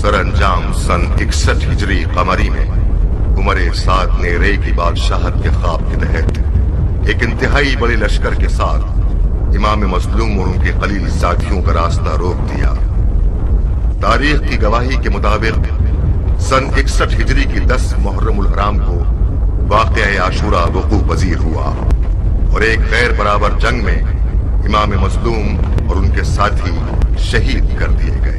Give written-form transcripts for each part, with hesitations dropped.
सरअंजाम सन 61 हिजरी कमरी में उमर साद ने रे की बादशाहत के ख्वाब के तहत एक इंतहाई बड़े लश्कर के साथ इमाम मजलूम और उनके कलील साथियों का रास्ता रोक दिया। तारीख की गवाही के मुताबिक सन 61 हिजरी की 10 मुहर्रमुल हराम को वाक़या आशूरा वक़ू पजीर हुआ और एक गैर बराबर जंग में इमाम मजलूम और उनके साथी शहीद कर दिए गए।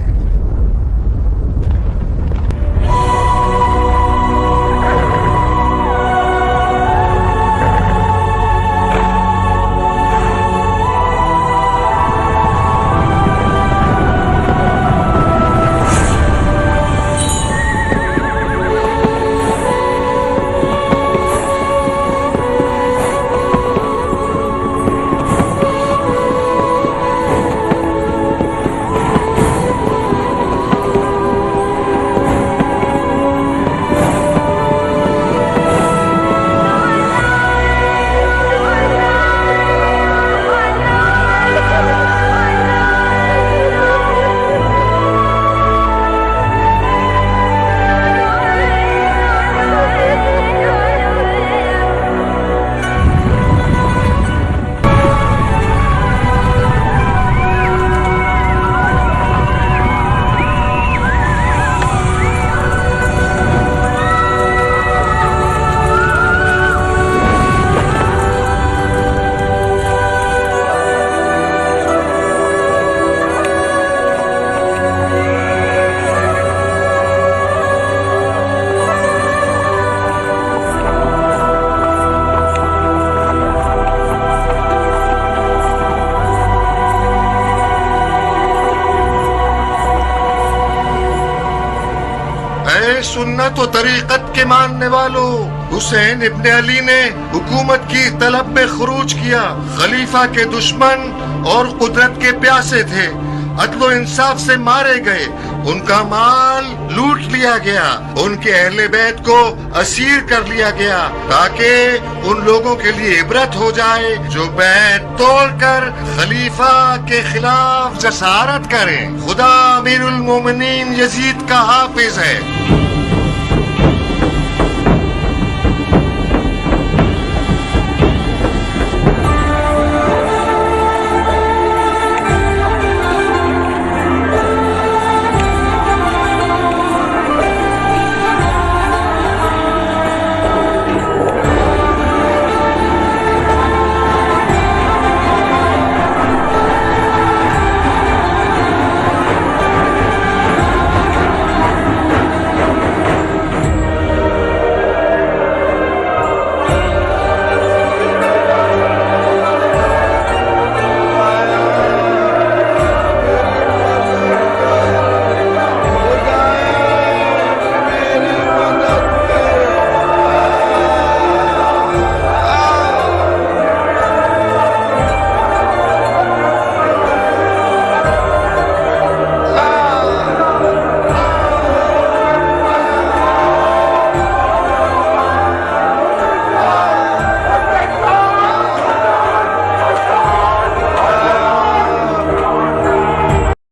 सुन्नत और तरीकत के मानने वालों, हुसैन इब्ने अली ने हुकूमत की तलब पे खरूज किया। खलीफा के दुश्मन और कुदरत के प्यासे थे, अदलो इंसाफ से मारे गए, उनका माल लूट लिया गया, उनके अहले बैत को असीर कर लिया गया ताकि उन लोगों के लिए इबरत हो जाए जो बैत तोड़कर खलीफा के खिलाफ जसारत करें। खुदा अमीरुल मोमिनीन यजीद का हाफिज है।